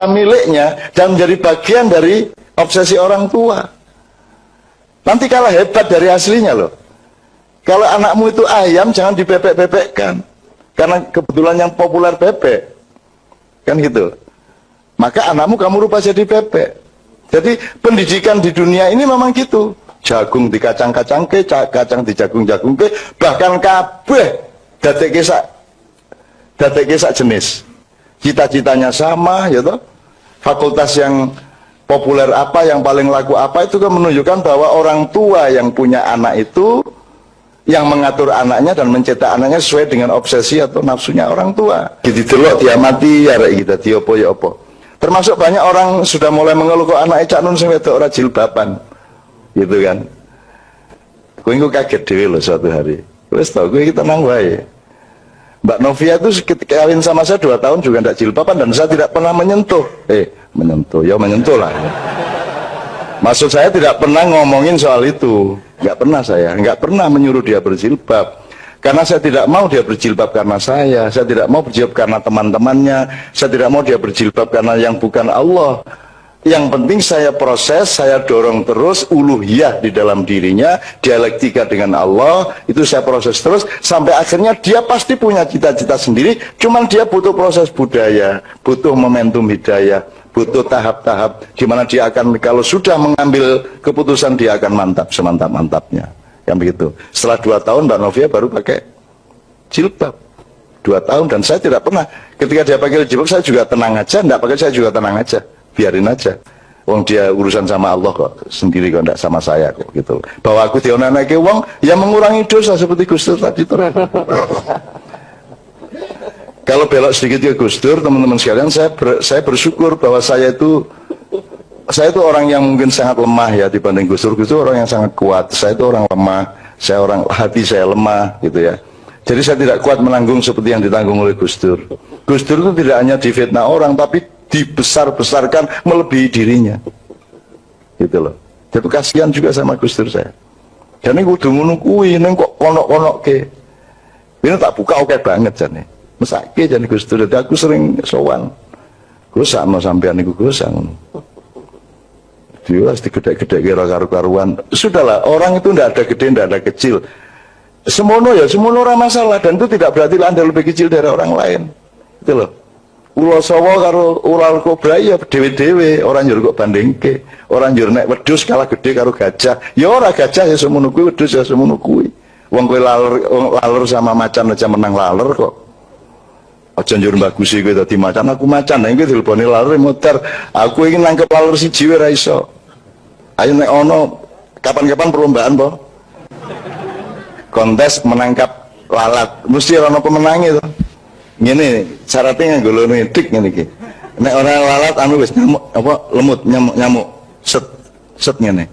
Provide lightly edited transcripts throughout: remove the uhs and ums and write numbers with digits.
miliknya dan menjadi bagian dari obsesi orang tua. Nanti kalah hebat dari aslinya loh. Kalau anakmu itu ayam, jangan dipepek-pepekkan, karena kebetulan yang populer bebek, kan gitu. Maka anakmu kamu rubah jadi bebek. Jadi pendidikan di dunia ini memang gitu. Jagung di kacang-kacangke, kacang di jagung-jagungke, bahkan kabeh dadekke sak jenis. Cita-citanya sama, ya toh. Fakultas yang populer apa, yang paling laku apa, itu kan menunjukkan bahwa orang tua yang punya anak itu yang mengatur anaknya dan mencetak anaknya sesuai dengan obsesi atau nafsunya orang tua. Gitu delok diamati arek kita diopo ya apa. Termasuk banyak orang sudah mulai mengeluh kok anake cak nun sing wedok ora jilbaban. Gitu kan. Kowe engko kaget dhewe lho suatu hari. Wis tau kowe iki tenang wae. Mbak Novia itu ketika kawin sama saya 2 tahun juga tidak jilbaban dan saya tidak pernah menyentuh. Menyentuh, ya menyentuh lah. Maksud saya tidak pernah ngomongin soal itu. Nggak pernah saya, nggak pernah menyuruh dia berjilbab. Karena saya tidak mau dia berjilbab karena saya tidak mau berjilbab karena teman-temannya, saya tidak mau dia berjilbab karena yang bukan Allah. Yang penting saya proses, saya dorong terus uluhiyah di dalam dirinya, dialektika dengan Allah, itu saya proses terus, sampai akhirnya dia pasti punya cita-cita sendiri, cuman dia butuh proses budaya, butuh momentum hidayah, butuh tahap-tahap, gimana dia akan, kalau sudah mengambil keputusan, dia akan mantap, semantap-mantapnya, yang begitu. Setelah 2 tahun Mbak Novia baru pakai jilbab, 2 tahun, dan saya tidak pernah, ketika dia pakai jilbab, saya juga tenang aja, enggak pakai saya juga tenang aja. Biarin aja, wong dia urusan sama Allah kok, sendiri kok, enggak sama saya kok, gitu. Bahwa aku dionanake wong, ya mengurangi dosa seperti Gus Dur tadi tuh. Kalau belok sedikit ke Gus Dur, teman-teman sekalian, saya bersyukur bahwa saya itu orang yang mungkin sangat lemah ya dibanding Gus Dur. Gus Dur orang yang sangat kuat, saya itu orang lemah, hati saya lemah, gitu ya. Jadi saya tidak kuat menanggung seperti yang ditanggung oleh Gus Dur. Gus Dur itu tidak hanya difitnah orang, tapi dibesar-besarkan melebihi dirinya, gitu loh. Jadi kasihan juga sama Gus Dur saya. Jadi kudu ngono kuwi, neng kok konok-konok ke. Ini tak buka oke banget jane. Mesake jane Gus Dur. Jadi aku sering sowan. Gus sama sampean niku Gus ngono. Dia pasti gede-gede kira karu-karuan. Sudahlah, orang itu ndak ada gede, ndak ada kecil. Semono ya, semono ora masalah, dan itu tidak berarti Anda lebih kecil dari orang lain. Itu loh. Ulo sawo karo ular kobra ya dewe-dewe, orang njur kok bandingke, orang njur nek wedhus kalah gede karo gajah. Ya ora gajah ya semono kuwi, wedhus ya semono kuwi. Wong kowe laler sama macan aja menang laler kok. Aja njur bagusi kowe dadi macan, aku macan, nek kowe dileboni laler motor. Aku ingin nangkep laler siji wae ra iso. Ayo nek ono kapan-kapan perlombaan po. Kontes menangkap lalat, mesti ana pemenangnya to. Ngene syaratnya nganggo lono dik ngene iki. Nek ora lalat anu wis nyamuk apa lemut nyamuk set ngene.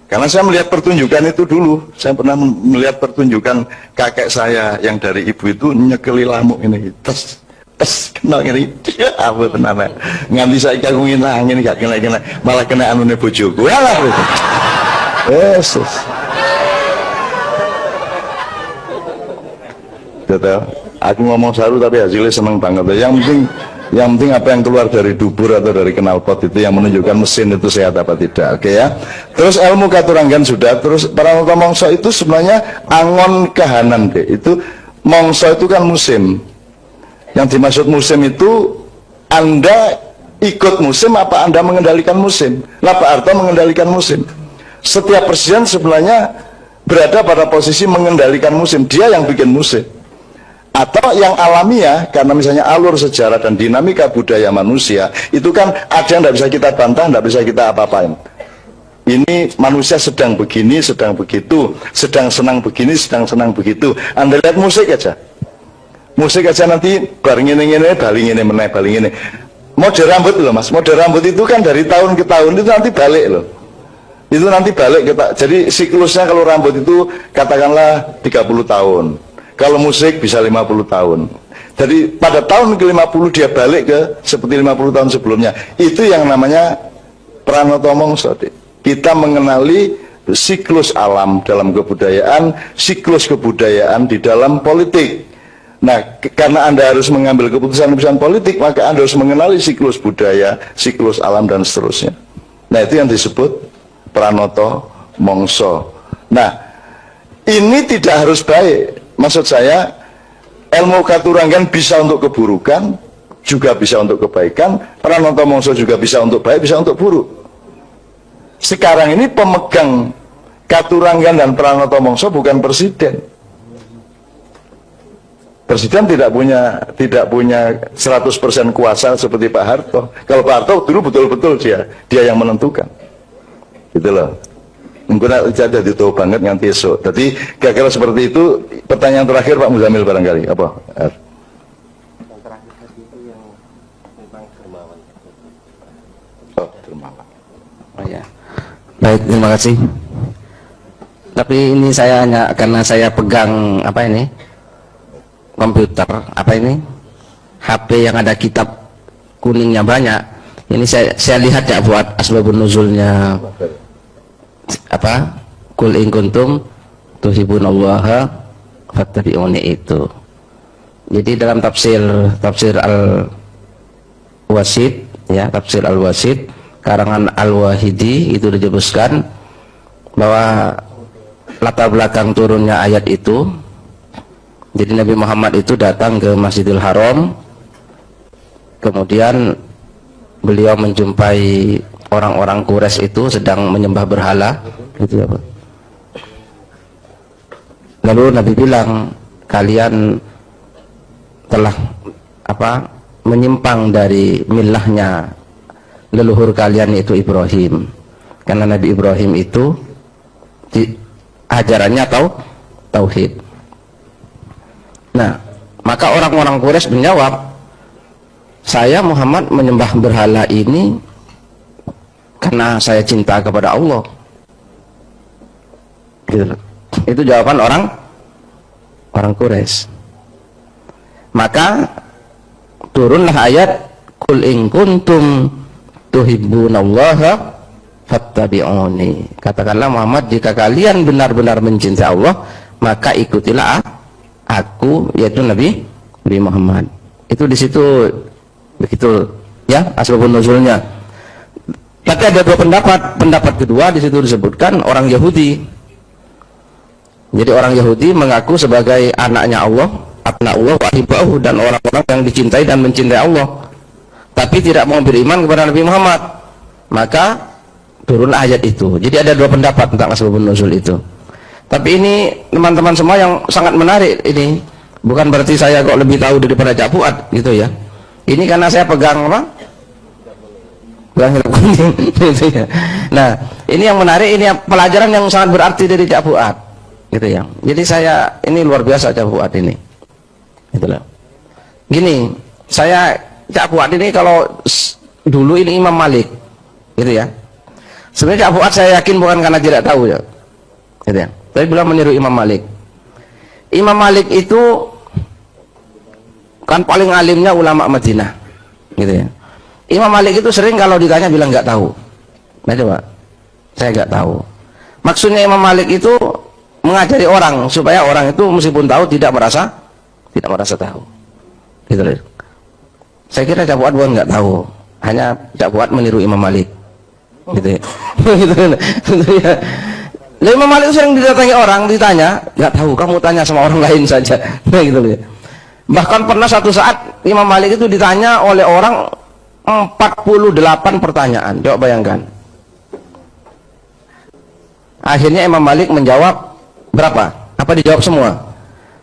Karena saya melihat pertunjukan itu dulu, saya pernah melihat pertunjukan kakek saya yang dari ibu itu nyekeli lamuk ini tes kenal ngene. Apa tenan. Nganti saiki aku ngene gak kena malah kena anune bojoku. Alah. Yesus. Betul. Aku ngomong saru tapi hasilnya seneng banget. Yang penting apa yang keluar dari dubur atau dari knalpot itu yang menunjukkan mesin itu sehat apa tidak. Oke ya. Terus ilmu katuranggan sudah. Terus para mongso itu sebenarnya angon kahanan deh. Itu mongso itu kan musim. Yang dimaksud musim itu Anda ikut musim apa Anda mengendalikan musim? Lah Pak Harto mengendalikan musim. Setiap presiden sebenarnya berada pada posisi mengendalikan musim. Dia yang bikin musim. Atau yang alamiah, karena misalnya alur sejarah dan dinamika budaya manusia itu kan ada yang tidak bisa kita bantah, tidak bisa kita apa-apain. Ini manusia sedang begini, sedang begitu, sedang senang begini, sedang senang begitu. Anda lihat musik aja nanti bareng ini baling ini meneh baling ini. Mode rambut loh mas, mode rambut itu kan dari tahun ke tahun itu nanti balik loh. Itu nanti balik kita. Jadi siklusnya kalau rambut itu katakanlah 30 tahun. Kalau musik bisa 50 tahun. Jadi pada tahun ke-50 dia balik ke seperti 50 tahun sebelumnya. Itu yang namanya pranoto mongso. Kita mengenali siklus alam dalam kebudayaan, siklus kebudayaan di dalam politik. Nah, karena Anda harus mengambil keputusan-keputusan politik, maka Anda harus mengenali siklus budaya, siklus alam, dan seterusnya. Nah, itu yang disebut pranoto mongso. Nah, ini tidak harus baik. Maksud saya, ilmu katuranggan bisa untuk keburukan, juga bisa untuk kebaikan. Pranoto mongso juga bisa untuk baik, bisa untuk buruk. Sekarang ini pemegang katuranggan dan pranoto mongso bukan presiden. Presiden tidak punya 100% kuasa seperti Pak Harto. Kalau Pak Harto dulu betul-betul dia yang menentukan. Gitu loh. Mungkin jadi itu banget nganti esok. Jadi kira-kira seperti itu. Pertanyaan terakhir Pak Muzamil barangkali. Apa? Yang terakhir tadi itu yang tentang dermawan. Oh, dermawan. Oh ya. Baik, terima kasih. Tapi ini saya hanya karena saya pegang apa ini? Komputer, apa ini? HP yang ada kitab kuningnya banyak. Ini saya lihat ya buat asbabun nuzulnya apa? Qul in kuntum tuhibbunallaha fattabi'uni itu. Jadi dalam tafsir Al-Wasid ya, tafsir Al-Wasid karangan Al-Wahidi itu disebutkan bahwa latar belakang turunnya ayat itu, jadi Nabi Muhammad itu datang ke Masjidil Haram, kemudian beliau menjumpai orang-orang Quraisy itu sedang menyembah berhala gitu ya, Pak. Lalu Nabi bilang, kalian telah menyimpang dari milahnya leluhur kalian, yaitu Ibrahim. Karena Nabi Ibrahim itu ajarannya tauhid. Nah, maka orang-orang Quraisy menjawab, saya Muhammad menyembah berhala ini karena saya cinta kepada Allah. Gitu. Itu jawaban orang Quraisy. Maka turunlah ayat Qul in kuntum tuhibbunallaha fattabi'uni. Katakanlah Muhammad, jika kalian benar-benar mencintai Allah, maka ikutilah aku, yaitu Nabi Muhammad. Itu di situ begitu ya asbabun nuzulnya. Tapi ada dua pendapat. Pendapat kedua di situ disebutkan orang Yahudi. Jadi orang Yahudi mengaku sebagai anaknya Allah, abna Allah wa ahibbahu, dan orang-orang yang dicintai dan mencintai Allah, tapi tidak mau beriman kepada Nabi Muhammad. Maka turunlah ayat itu. Jadi ada dua pendapat tentang asbabun nuzul itu. Tapi ini teman-teman semua yang sangat menarik ini. Bukan berarti saya kok lebih tahu daripada Cak Fuad gitu ya. Ini karena saya pegang apa? Pegang hilap kuning gitu ya. Nah, ini yang menarik, ini pelajaran yang sangat berarti dari Cak Fuad gitu ya. Jadi saya ini luar biasa Cak Fuad ini. Itulah. Gini, saya Cak Fuad ini kalau dulu ini Imam Malik gitu ya. Sebenarnya Cak Fuad saya yakin bukan karena tidak tahu ya. Gitu ya. Tapi beliau meniru Imam Malik. Imam Malik itu kan paling alimnya ulama Madinah, gitu ya. Imam Malik itu sering kalau ditanya bilang nggak tahu. Nah coba, saya nggak tahu. Maksudnya Imam Malik itu mengajari orang supaya orang itu meskipun tahu tidak merasa tahu. Gitu loh. Saya kira Cak Fuad bukan nggak tahu, hanya Cak Fuad meniru Imam Malik, gitu ya. Gitu ya. Lalu Imam Malik sering didatangi orang, ditanya, nggak tahu, kamu tanya sama orang lain saja. Nah, gitu ya. Bahkan pernah satu saat Imam Malik itu ditanya oleh orang 48 pertanyaan. Coba bayangkan. Akhirnya Imam Malik menjawab berapa? Apa dijawab semua?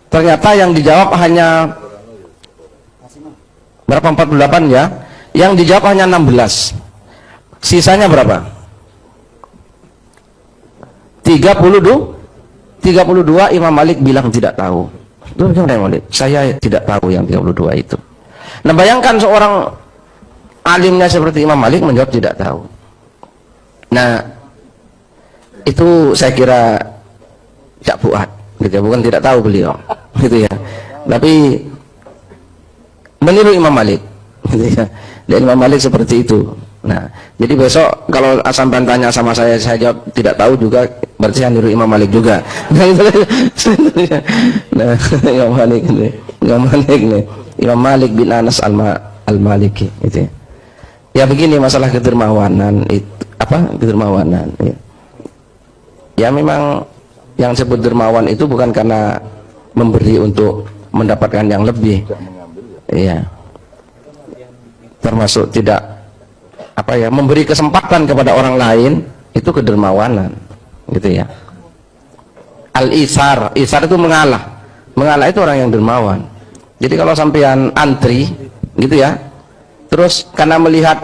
Ternyata yang dijawab hanya berapa? 48 ya. Yang dijawab hanya 16. Sisanya berapa? 32 Imam Malik bilang tidak tahu. Itu Imam Malik, saya tidak tahu yang 32 itu. Nah bayangkan seorang alimnya seperti Imam Malik menjawab tidak tahu. Nah itu saya kira Cak Fuad gitu, bukan tidak tahu beliau gitu ya, tapi meniru Imam Malik gitu ya. Dan Imam Malik seperti itu. Nah, jadi besok kalau sampai tanya sama saya jawab tidak tahu juga, berarti saya niru Imam Malik juga. Nah, Imam Malik gitu. Imam Malik nih, Imam Malik bin Anas al-Maliki itu ya. Ya begini masalah kedermawanan itu apa kedermawanan ya. Ya memang yang disebut dermawan itu bukan karena memberi untuk mendapatkan yang lebih, iya, termasuk tidak apa ya memberi kesempatan kepada orang lain itu kedermawanan, gitu ya. Al-isar, isar itu mengalah itu orang yang dermawan. Jadi kalau sampean antri, gitu ya, terus karena melihat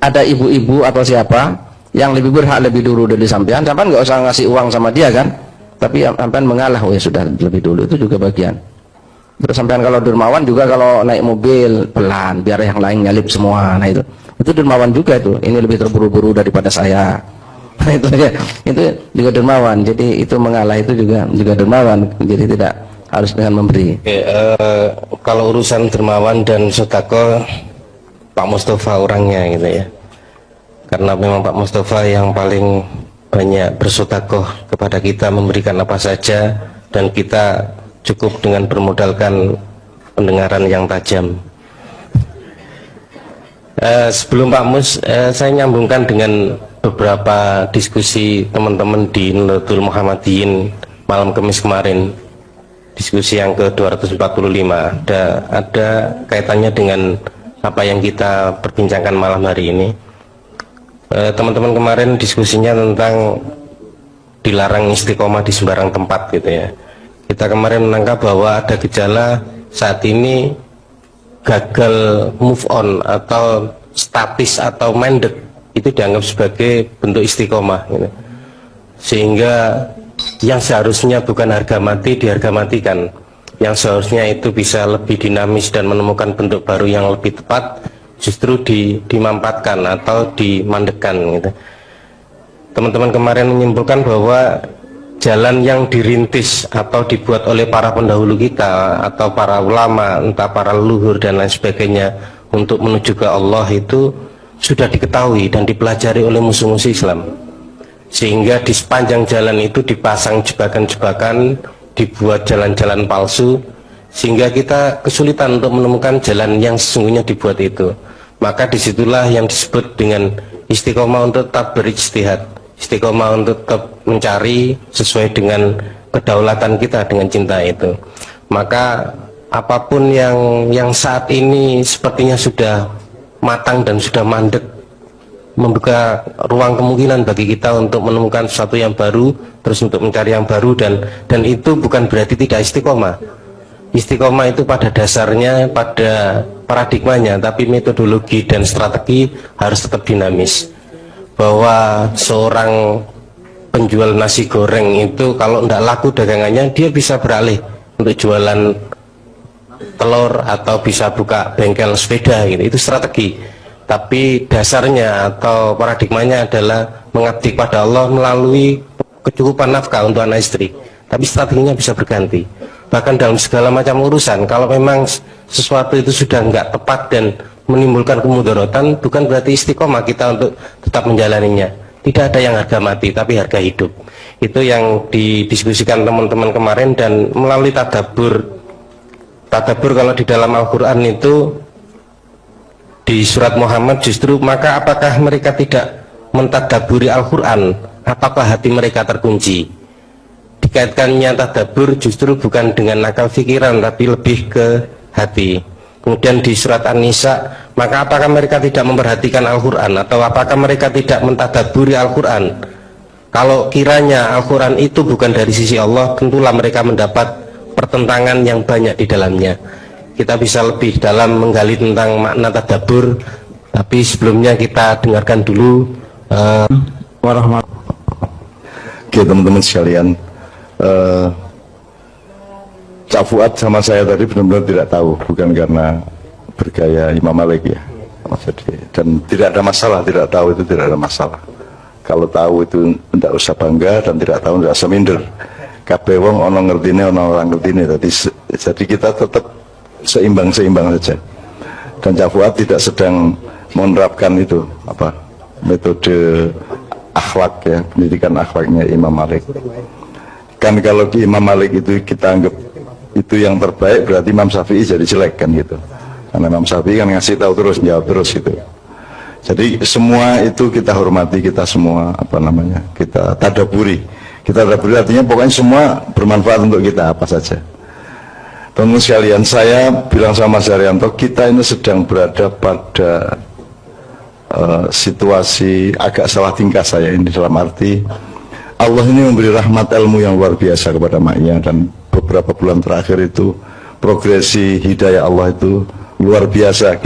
ada ibu-ibu atau siapa yang lebih berhak lebih dulu dari sampean nggak usah ngasih uang sama dia kan, tapi sampean mengalah, oh ya sudah lebih dulu, itu juga bagian. Terus sampean kalau dermawan juga kalau naik mobil pelan biar yang lain nyalip semua, nah itu dermawan juga itu, ini lebih terburu-buru daripada saya, nah itu ya, itu juga dermawan. Jadi itu mengalah itu juga dermawan, jadi tidak harus dengan memberi. Oke, kalau urusan dermawan dan sedekah Pak Mustafa orangnya gitu ya, karena memang Pak Mustafa yang paling banyak bersedekah kepada kita, memberikan apa saja, dan kita cukup dengan bermodalkan pendengaran yang tajam. Sebelum Pak Mus, saya nyambungkan dengan beberapa diskusi teman-teman di Nahdlatul Muhammadiyin malam Kamis kemarin, diskusi yang ke-245, ada kaitannya dengan apa yang kita perbincangkan malam hari ini. Teman-teman kemarin diskusinya tentang dilarang istiqomah di sembarang tempat gitu ya. Kita kemarin menangkap bahwa ada gejala saat ini gagal move on atau statis atau mandek itu dianggap sebagai bentuk istiqomah gitu. Sehingga yang seharusnya bukan harga mati diharga matikan, yang seharusnya itu bisa lebih dinamis dan menemukan bentuk baru yang lebih tepat justru dimampatkan atau dimandekkan gitu. Teman-teman kemarin menyimpulkan bahwa jalan yang dirintis atau dibuat oleh para pendahulu kita atau para ulama, entah para leluhur dan lain sebagainya untuk menuju ke Allah itu sudah diketahui dan dipelajari oleh musuh-musuh Islam, sehingga di sepanjang jalan itu dipasang jebakan-jebakan, dibuat jalan-jalan palsu, sehingga kita kesulitan untuk menemukan jalan yang sesungguhnya dibuat itu. Maka disitulah yang disebut dengan istiqomah untuk tetap berijtihad, istiqomah untuk tetap mencari sesuai dengan kedaulatan kita, dengan cinta itu. Maka apapun yang saat ini sepertinya sudah matang dan sudah mandek, membuka ruang kemungkinan bagi kita untuk menemukan sesuatu yang baru, terus untuk mencari yang baru, dan itu bukan berarti tidak istiqomah. Istiqomah itu pada dasarnya, pada paradigmanya, tapi metodologi dan strategi harus tetap dinamis. Bahwa seorang penjual nasi goreng itu kalau tidak laku dagangannya, dia bisa beralih untuk jualan telur atau bisa buka bengkel sepeda gitu. Itu strategi. Tapi dasarnya atau paradigmanya adalah mengabdi pada Allah melalui kecukupan nafkah untuk anak istri. Tapi strateginya bisa berganti. Bahkan dalam segala macam urusan, kalau memang sesuatu itu sudah nggak tepat dan menimbulkan kemudaratan, bukan berarti istiqomah kita untuk tetap menjalaninya. Tidak ada yang harga mati, tapi harga hidup. Itu yang didiskusikan teman-teman kemarin, dan melalui tadabbur kalau di dalam Al-Quran itu di surat Muhammad justru, maka apakah mereka tidak mentadaburi Al-Quran? Apakah hati mereka terkunci? Dikaitkannya tadabbur justru bukan dengan akal pikiran, tapi lebih ke hati. Kemudian di surat An-Nisa, maka apakah mereka tidak memperhatikan Al-Quran, atau apakah mereka tidak mentadaburi Al-Quran? Kalau kiranya Al-Quran itu bukan dari sisi Allah, tentulah mereka mendapat pertentangan yang banyak di dalamnya. Kita bisa lebih dalam menggali tentang makna tadabbur, tapi sebelumnya kita dengarkan dulu Oke teman-teman sekalian, Cak Fuad sama saya tadi benar-benar tidak tahu, bukan karena bergaya Imam Malik ya. Dan tidak ada masalah, tidak tahu itu tidak ada masalah. Kalau tahu itu tidak usah bangga, dan tidak tahu tidak usah minder. Kabeh wong ono ngertine, ono orang ngertine. Jadi kita tetap seimbang saja. Dan Cak Fuad tidak sedang menerapkan itu apa metode akhlak ya, pendidikan akhlaknya Imam Malik. Kan kalau Imam Malik itu kita anggap itu yang terbaik, berarti Imam Syafi'i jadi jelek kan gitu. Karena Imam Syafi'i kan ngasih tahu terus, jawab terus gitu. Jadi semua itu kita hormati, kita semua kita tadaburi. Kita tadaburi artinya pokoknya semua bermanfaat untuk kita apa saja. Teman-teman sekalian, saya bilang sama Mas Haryanto, kita ini sedang berada pada situasi agak salah tingkah saya ini, dalam arti Allah ini memberi rahmat ilmu yang luar biasa kepada Ma'iyah, dan beberapa bulan terakhir itu progresi hidayah Allah itu luar biasa,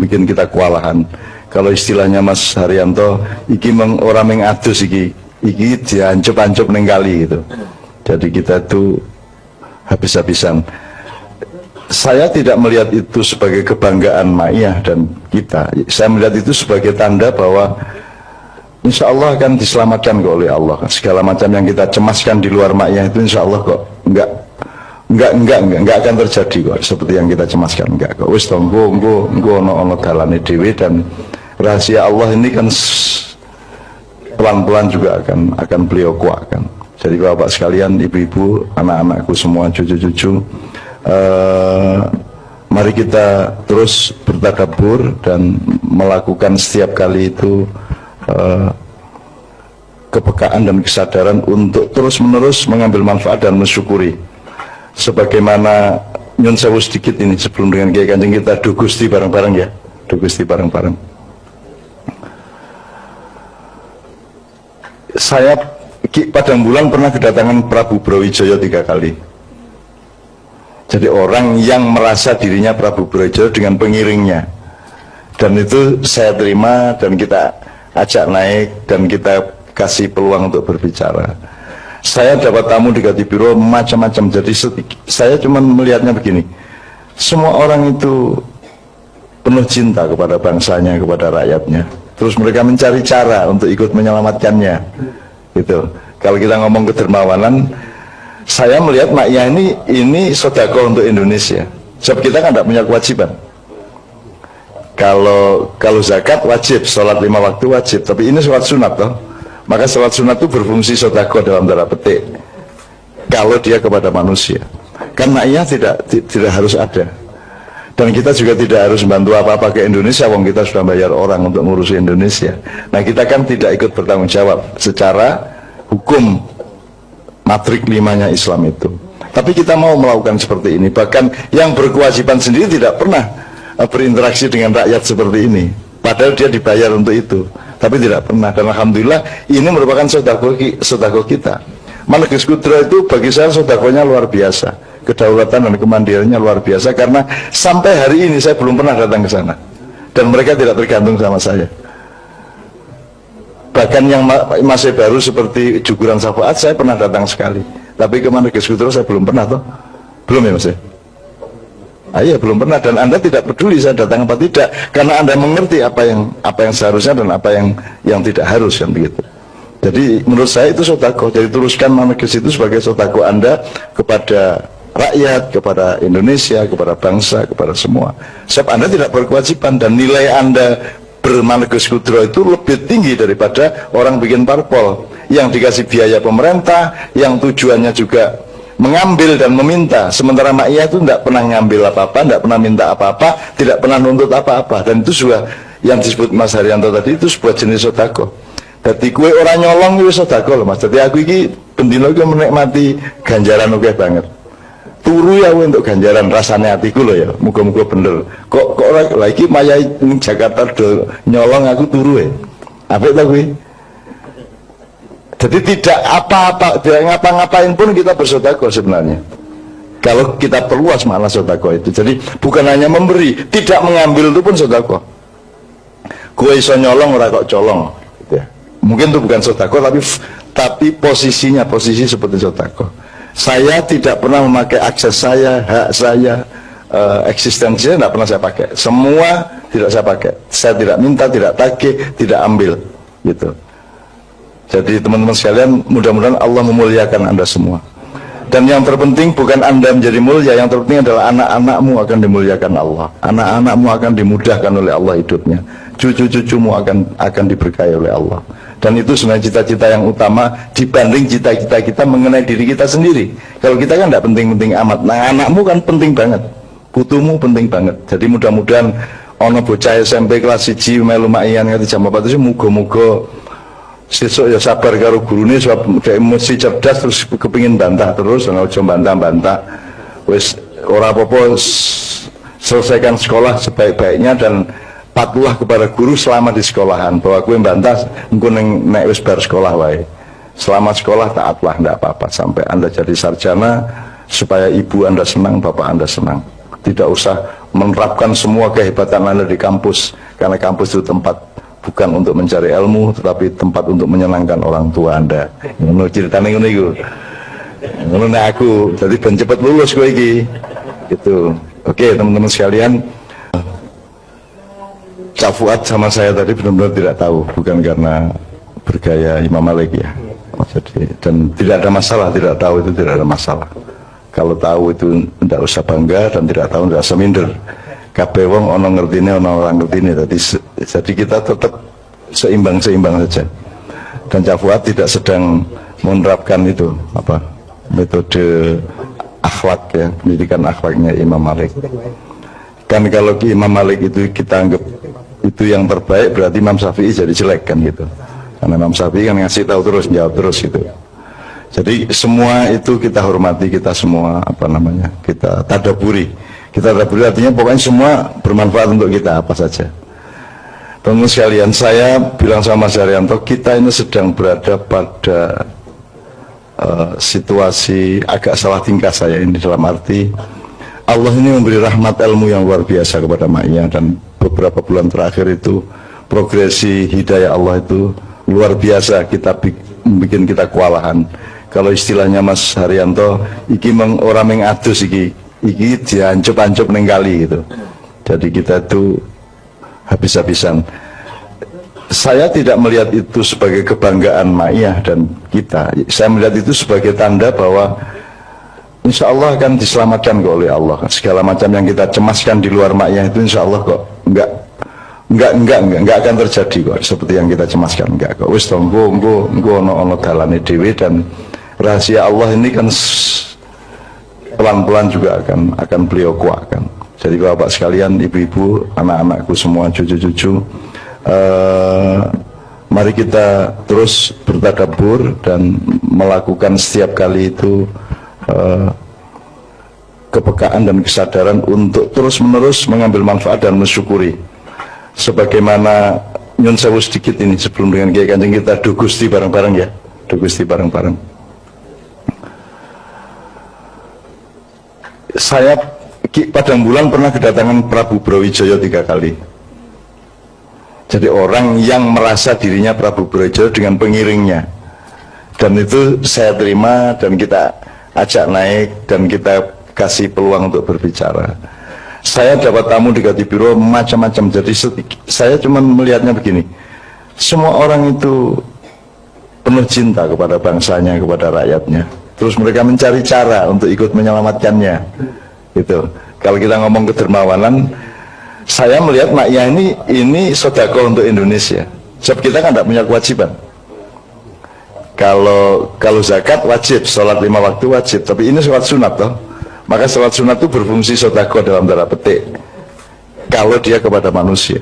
bikin kita kewalahan. Kalau istilahnya Mas Haryanto, iki orang mengadus iki diancep-ancep neng kali gitu. Jadi kita itu habis-habisan. Saya tidak melihat itu sebagai kebanggaan Ma'iyah dan kita. Saya melihat itu sebagai tanda bahwa insya Allah akan diselamatkan kok oleh Allah. Segala macam yang kita cemaskan di luar Ma'iyah itu insya Allah kok enggak akan terjadi kok seperti yang kita cemaskan, enggak kok. Wis tonggo ono dalane dhewe, dan rahasia Allah ini kan pelan-pelan juga akan beliau kuatkan. Jadi Bapak sekalian, ibu-ibu, anak-anakku semua, cucu-cucu, mari kita terus bertadabbur dan melakukan setiap kali itu kepekaan dan kesadaran untuk terus-menerus mengambil manfaat dan mensyukuri. Sebagaimana nyun sewu sedikit ini sebelum dengan Kiai Kanjeng kita do Gusti bareng-bareng ya, do Gusti bareng-bareng. Saya Padang Bulan pernah kedatangan Prabu Brawijaya 3 kali. Jadi orang yang merasa dirinya Prabu Brawijaya dengan pengiringnya, dan itu saya terima dan kita ajak naik dan kita kasih peluang untuk berbicara. Saya dapat tamu di Gatibiro macam-macam. Jadi saya cuma melihatnya begini, semua orang itu penuh cinta kepada bangsanya, kepada rakyatnya. Terus mereka mencari cara untuk ikut menyelamatkannya gitu. Kalau kita ngomong kedermawanan, saya melihat Ma'iyah ini sedekah untuk Indonesia. Sebab kita kan tidak punya kewajiban. Kalau zakat wajib, sholat 5 waktu wajib, tapi ini sholat sunat toh. Maka sholat sunat itu berfungsi sedekah dalam tanda petik kalau dia kepada manusia. Kan Ma'iyah tidak harus ada. Dan kita juga tidak harus membantu apa-apa ke Indonesia, wong kita sudah bayar orang untuk ngurusi Indonesia. Nah kita kan tidak ikut bertanggung jawab secara hukum matrik 5-nya Islam itu. Tapi kita mau melakukan seperti ini. Bahkan yang berkewajiban sendiri tidak pernah berinteraksi dengan rakyat seperti ini, padahal dia dibayar untuk itu, tapi tidak pernah. Dan alhamdulillah ini merupakan sedekah kita. Maneges Kudro itu bagi saya sedekahnya luar biasa, kedaulatan dan kemandiriannya luar biasa, karena sampai hari ini saya belum pernah datang ke sana dan mereka tidak tergantung sama saya. Bahkan yang masih baru seperti Juguran Syafaat saya pernah datang sekali, tapi ke Maneges Kudro saya belum pernah toh. Belum ya Mas ya? Iya belum pernah, dan Anda tidak peduli saya datang apa tidak, karena Anda mengerti apa yang seharusnya dan apa yang tidak harus, kan begitu. Jadi menurut saya itu sedekah. Jadi teruskan Maneges itu sebagai sedekah Anda kepada rakyat, kepada Indonesia, kepada bangsa, kepada semua. Sebab Anda tidak berkewajiban, dan nilai Anda bermaneges Kudro itu lebih tinggi daripada orang bikin parpol yang dikasih biaya pemerintah, yang tujuannya juga mengambil dan meminta. Sementara Ma'iyah itu tidak pernah ngambil apa-apa, tidak pernah minta apa-apa, tidak pernah nuntut apa-apa, dan itu juga yang disebut Mas Haryanto tadi, itu sebuah jenis sedekah. Jadi kue orang nyolong itu sedekah loh Mas. Jadi aku ini bendino itu menikmati ganjaran oke banget. Turu ya untuk ganjaran rasanya hatiku loh ya, muka-muka bener. Kok lagi maya ini Jakarta do nyolong aku turu ya. Apa itu gue? Jadi tidak apa-apa, tidak ngapa-ngapain pun kita bersedekah sebenarnya. Kalau kita perluas makna sedekah itu. Jadi bukan hanya memberi, tidak mengambil itu pun sedekah. Gue iso nyolong ora kok colong gitu ya. Mungkin itu bukan sedekah, tapi posisi seperti sedekah. Saya tidak pernah memakai akses saya, hak saya, eksistensinya tidak pernah saya pakai. Semua tidak saya pakai. Saya tidak minta, tidak tagih, tidak ambil gitu. Jadi teman-teman sekalian, mudah-mudahan Allah memuliakan Anda semua. Dan yang terpenting bukan Anda menjadi mulia, yang terpenting adalah anak-anakmu akan dimuliakan Allah. Anak-anakmu akan dimudahkan oleh Allah hidupnya. Cucu-cucumu akan diberkahi oleh Allah. Dan itu sebenarnya cita-cita yang utama dibanding cita-cita kita mengenai diri kita sendiri. Kalau kita kan tidak penting-penting amat. Nah, anakmu kan penting banget, putumu penting banget. Jadi mudah-mudahan ono bocah SMP kelas 1 melu makian nganti jam 4 itu muga-muga sesuk ya sabar karo gurune sebab dhek mesti cerdas terus kepingin bantah terus, ora aja bantah-bantah. Wis ora apa-apa, selesaikan sekolah sebaik-baiknya dan patuhlah kepada guru selama di sekolahan, bahwa gue bantah engko nek wis bar sekolah wae. Selama sekolah taatlah, enggak apa-apa sampai Anda jadi sarjana, supaya ibu Anda senang, bapak Anda senang. Tidak usah menerapkan semua kehebatan Anda di kampus, karena kampus itu tempat bukan untuk mencari ilmu, tetapi tempat untuk menyenangkan orang tua Anda. Ngono ceritane ngono iku. Ngono nek aku jadi ben cepet lulus gue iki. Gitu. Oke, teman-teman sekalian, Cak Fuad sama saya tadi benar-benar tidak tahu, bukan karena bergaya Imam Malik ya. Jadi, dan tidak ada masalah, tidak tahu itu tidak ada masalah. Kalau tahu itu tidak usah bangga, dan tidak tahu tidak usah minder. Kabeh wong ono ngertine, ono orang ngertine. Jadi kita tetap seimbang-seimbang saja. Dan Cak Fuad tidak sedang menerapkan itu apa metode akhlak ya, pendidikan akhlaknya Imam Malik. Kan kalau Imam Malik itu kita anggap itu yang terbaik, berarti Imam Syafi'i jadi jelek kan gitu. Karena Imam Syafi'i kan ngasih tahu terus, jawab terus gitu. Jadi semua itu kita hormati, kita semua apa namanya, kita tadaburi. Kita tadaburi artinya pokoknya semua bermanfaat untuk kita apa saja. Teman-teman sekalian, saya bilang sama Mas Haryanto, kita ini sedang berada pada situasi agak salah tingkah saya ini, dalam arti Allah ini memberi rahmat ilmu yang luar biasa kepada Ma'iyah, dan beberapa bulan terakhir itu progresi hidayah Allah itu luar biasa, kita bikin kita kewalahan. Kalau istilahnya Mas Haryanto, iki orang mengadus iki diancep-ancep neng kali gitu. Jadi kita itu habis-habisan. Saya tidak melihat itu sebagai kebanggaan Ma'iyah dan kita. Saya melihat itu sebagai tanda bahwa insya Allah akan diselamatkan kok oleh Allah. Segala macam yang kita cemaskan di luar Ma'iyah itu insya Allah kok enggak akan terjadi kok seperti yang kita cemaskan, enggak kok. Wis tonggo ono dalane dhewe, dan rahasia Allah ini kan pelan-pelan juga akan beliau kuatkan. Jadi Bapak sekalian, ibu-ibu, anak-anakku semua, cucu-cucu, mari kita terus bertadabbur dan melakukan setiap kali itu kepekaan dan kesadaran untuk terus-menerus mengambil manfaat dan mensyukuri. Sebagaimana nyun sewu sedikit ini sebelum dengan Kiai Kanjeng kita do Gusti bareng-bareng ya, do Gusti bareng-bareng. Saya Padang Bulan pernah kedatangan Prabu Brawijaya 3 kali. Jadi orang yang merasa dirinya Prabu Brawijaya dengan pengiringnya, dan itu saya terima dan kita ajak naik dan kita kasih peluang untuk berbicara. Saya dapat tamu di Gatibiro macam-macam. Jadi saya cuma melihatnya begini, semua orang itu penuh cinta kepada bangsanya, kepada rakyatnya. Terus mereka mencari cara untuk ikut menyelamatkannya. Gitu. Kalau kita ngomong kedermawanan, saya melihat Ma'iyah ini sedekah untuk Indonesia. Sebab kita kan tidak punya kewajiban. Kalau zakat wajib, sholat 5 waktu wajib, tapi ini sholat sunat toh. Maka sholat sunat itu berfungsi sedekah dalam tanda petik kalau dia kepada manusia.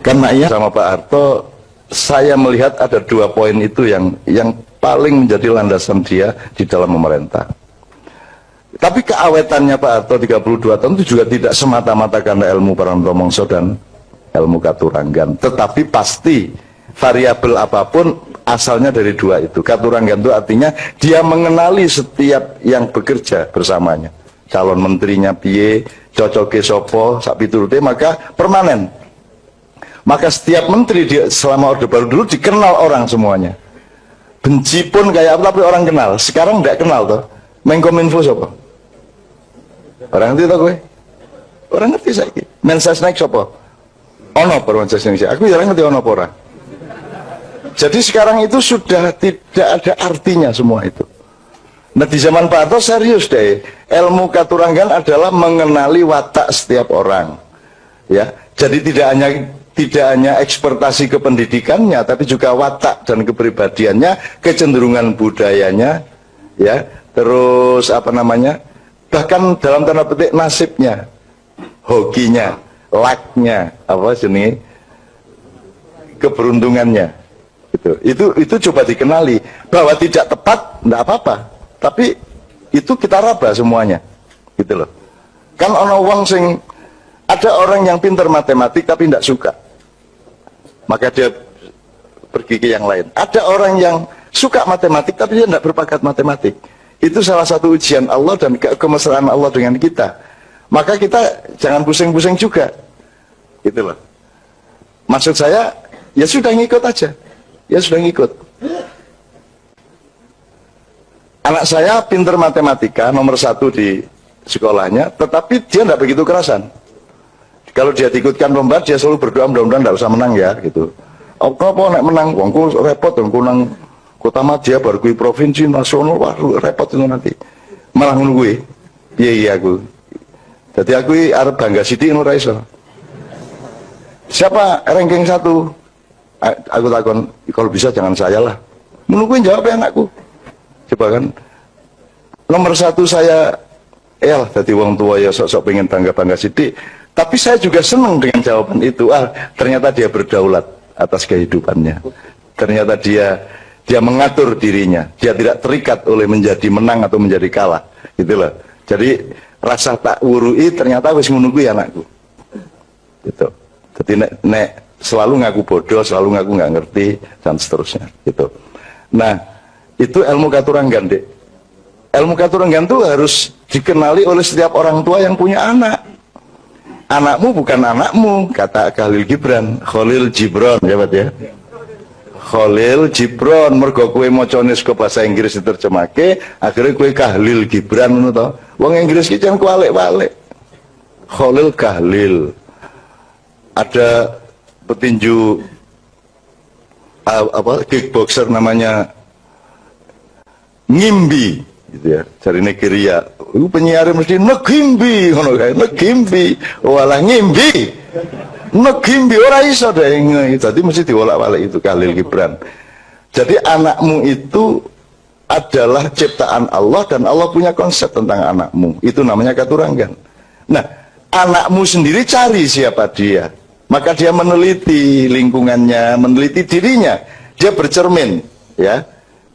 Karena iya sama Pak Harto, saya melihat ada 2 poin itu yang paling menjadi landasan dia di dalam memerintah. Tapi keawetannya Pak Harto 32 tahun itu juga tidak semata-mata karena ilmu Paranto Mongso dan ilmu Katuranggan, tetapi pasti variabel apapun asalnya dari 2 itu. Katuranggan itu artinya dia mengenali setiap yang bekerja bersamanya, calon menterinya piye, cocoke sopo, sak piturute, maka permanen. Maka setiap menteri selama Orde Baru dulu dikenal orang semuanya. Benci pun kayak apa, tapi orang kenal. Sekarang tidak kenal toh. Menkominfo sopo? Orang ngerti toh gue? Orang ngerti saiki. Mensesnek sopo? Ono Mensesnek. Aku jarang ngerti ono pora. Jadi sekarang itu sudah tidak ada artinya semua itu. Nah di zaman Pak Harto serius deh, ilmu Katuranggan adalah mengenali watak setiap orang, ya. Jadi tidak hanya ekspertasi kependidikannya, tapi juga watak dan kepribadiannya, kecenderungan budayanya, ya, terus apa namanya, bahkan dalam tanda petik nasibnya, hokinya, lucknya, apa jenis, keberuntungannya, itu coba dikenali bahwa tidak tepat, tidak apa-apa, tapi itu kita raba semuanya, gitu loh. Kan ada orang yang pintar matematik tapi tidak suka, maka dia pergi ke yang lain. Ada orang yang suka matematik tapi dia tidak berbakat matematik. Itu salah satu ujian Allah dan kemesraan Allah dengan kita. Maka kita jangan pusing-pusing juga, gitu loh. Maksud saya, ya sudah ngikut aja, ya sudah ngikut. Anak saya pintar matematika, nomor 1 di sekolahnya, tetapi dia tidak begitu kerasan. Kalau dia diikutkan lomba, dia selalu berdoa mudah-mudahan tidak usah menang ya, gitu. Oh, kenapa nek menang? Wongku repot dong, nang kota madya baru kui provinsi nasional, wah repot itu nanti. Malah ngono kuwi. Piye aku. Jadi aku arep bangga sithik ngono ra iso. Siapa ranking 1? Aku takon, kalau bisa jangan saya lah. Ngono kuwi jawab anakku. Coba kan. Nomor 1 saya lah jadi wong tua ya sok-sok pengen bangga-bangga sithik. Tapi saya juga senang dengan jawaban itu. Ternyata dia berdaulat atas kehidupannya. Ternyata dia mengatur dirinya. Dia tidak terikat oleh menjadi menang atau menjadi kalah. Gitu loh. Jadi rasa tak wurui ternyata wis ngono kuwi anakku. Gitu. Jadi nek selalu ngaku bodoh, selalu ngaku nggak ngerti dan seterusnya. Gitu. Nah, itu ilmu katuranggan, Dek. Ilmu katuranggan itu harus dikenali oleh setiap orang tua yang punya anak. Anakmu bukan anakmu, kata Khalil Gibran, Khalil Gibran, ya Pak ya. Khalil Gibran, mergo kowe macane saka bahasa Inggris diterjemahke, akhirnya kowe Khalil Gibran ngono to. Wong Inggris ki jan kualik-walik. Khalil Kahlil. Ada petinju kickboxer namanya Ngimbi, gitu ya, dari Nigeria. Itu penyiar mesti negimbi, ngono kae, negimbi, walah ngimbi, negimbi ora iso deh, jadi mesti diwolak-walik itu Khalil Gibran. Jadi anakmu itu adalah ciptaan Allah dan Allah punya konsep tentang anakmu. Itu namanya katuranggan. Nah, anakmu sendiri cari siapa dia, maka dia meneliti lingkungannya, meneliti dirinya, dia bercermin, ya.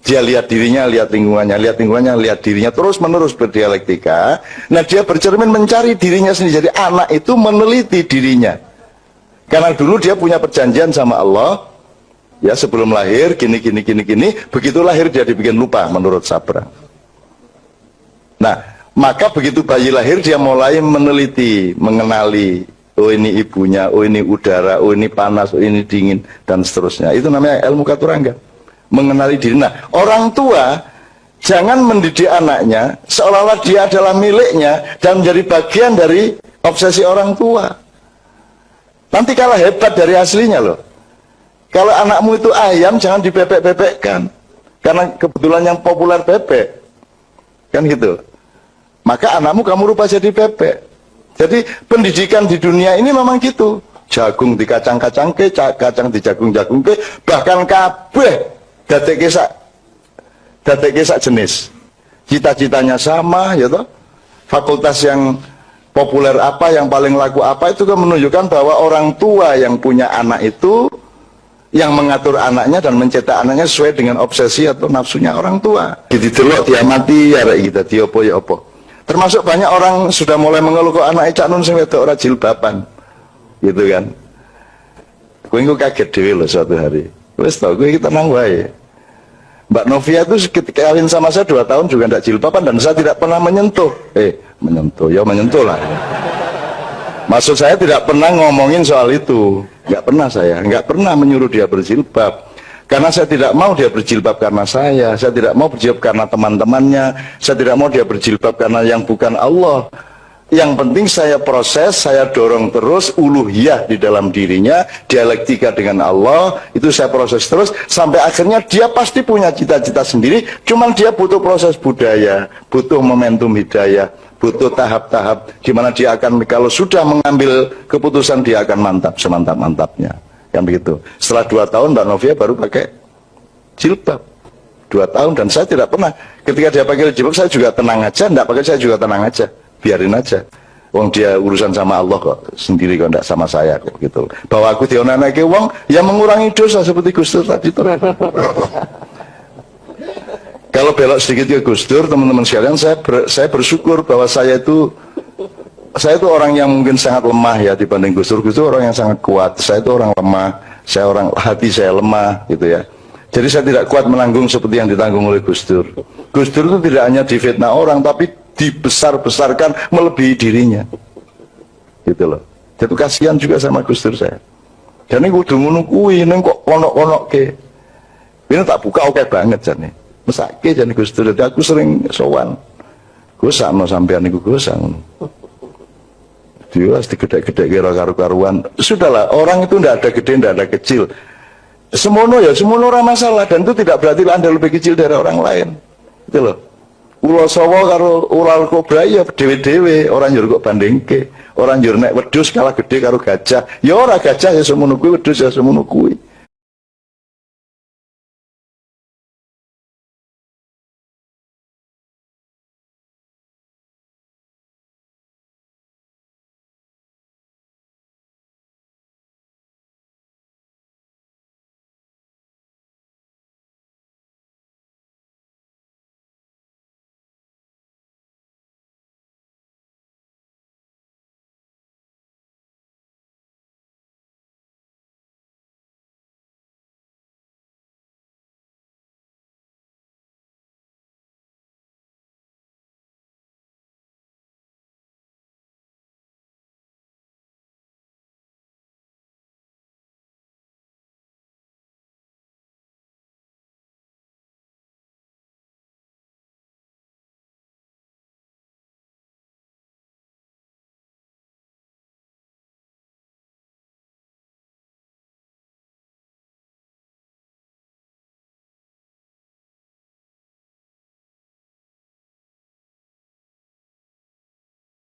Dia lihat dirinya, lihat lingkungannya, lihat dirinya, terus menerus berdialektika. Nah, dia bercermin mencari dirinya sendiri. Jadi anak itu meneliti dirinya. Karena dulu dia punya perjanjian sama Allah, ya sebelum lahir, gini. Begitu lahir dia dibikin lupa menurut Sabra. Nah, maka begitu bayi lahir dia mulai meneliti, mengenali. Oh ini ibunya, oh ini udara, oh ini panas, oh ini dingin, dan seterusnya. Itu namanya ilmu katuranggan. Mengenali diri. Nah, orang tua jangan mendidik anaknya seolah-olah dia adalah miliknya dan menjadi bagian dari obsesi orang tua. Nanti kalah hebat dari aslinya loh. Kalau anakmu itu ayam, jangan dipepek-pepekkan. Karena kebetulan yang populer bebek. Kan gitu. Maka anakmu kamu rubah jadi bebek. Jadi pendidikan di dunia ini memang gitu. Jagung di kacang-kacang ke, kacang di jagung-jagung ke, bahkan kabeh dadekke sak jenis. Cita-citanya sama, ya toh. Fakultas yang populer apa, yang paling laku apa, itu kan menunjukkan bahwa orang tua yang punya anak itu yang mengatur anaknya dan mencetak anaknya sesuai dengan obsesi atau nafsunya orang tua. Didelok diamati ya rek kita diopo ya opo. Termasuk banyak orang sudah mulai mengeluh kok anake cak nun sing wedok ora jilbaban. Gitu kan. Kowe engko kaget dhewe lho suatu hari. Wes tau gue kita tenang wae. Mbak Novia itu ketika kawin sama saya 2 tahun juga tidak jilbaban dan saya tidak pernah menyentuh. Menyentuh, ya menyentuh lah. Maksud saya tidak pernah ngomongin soal itu. Nggak pernah saya, nggak pernah menyuruh dia berjilbab. Karena saya tidak mau dia berjilbab karena saya tidak mau berjilbab karena teman-temannya, saya tidak mau dia berjilbab karena yang bukan Allah. Yang penting saya proses, saya dorong terus uluhiyah di dalam dirinya, dialektika dengan Allah, itu saya proses terus, sampai akhirnya dia pasti punya cita-cita sendiri, cuman dia butuh proses budaya, butuh momentum hidayah, butuh tahap-tahap, gimana dia akan, kalau sudah mengambil keputusan, dia akan mantap, semantap-mantapnya. Kan begitu. Setelah 2 tahun, Mbak Novia baru pakai jilbab. 2 tahun, dan saya tidak pernah, ketika dia pakai jilbab, saya juga tenang aja, enggak pakai saya juga tenang aja. Biarin aja, wong dia urusan sama Allah kok sendiri, kok enggak sama saya kok gitu. Bahwa aku dionanake wong ya mengurangi dosa seperti Gus Dur tadi itu. Kalau belok sedikit ke Gus Dur, teman-teman sekalian, saya bersyukur bahwa saya itu orang yang mungkin sangat lemah ya dibanding Gus Dur. Gus Dur orang yang sangat kuat, saya itu orang lemah, hati saya lemah gitu ya. Jadi saya tidak kuat menanggung seperti yang ditanggung oleh Gus Dur. Gus Dur itu tidak hanya difitnah orang, tapi dibesar-besarkan melebihi dirinya. Gitu loh. Jadi kasihan juga sama Gus Dur saya. Dan ini kudu ngono kuwi, ning kok konok-konok ke. Ini tak buka oke banget jane. Mesake jane Gus Dur. Jadi aku sering sowan. Gus sakno sampean niku Gus ngono. Dia digedek-gedek kira karu-karuan. Sudahlah, orang itu ndak ada gede, ndak ada kecil. Semono ya, semono ora masalah, dan itu tidak berarti Anda lebih kecil dari orang lain. Gitu loh. Ulo sawo karo ular kobra ya dewe-dewe, orang njur kok bandingke. Orang njur nek wedhus kalah gede karo gajah. Ya ora, gajah ya semono kuwi, wedhus ya semono kuwi.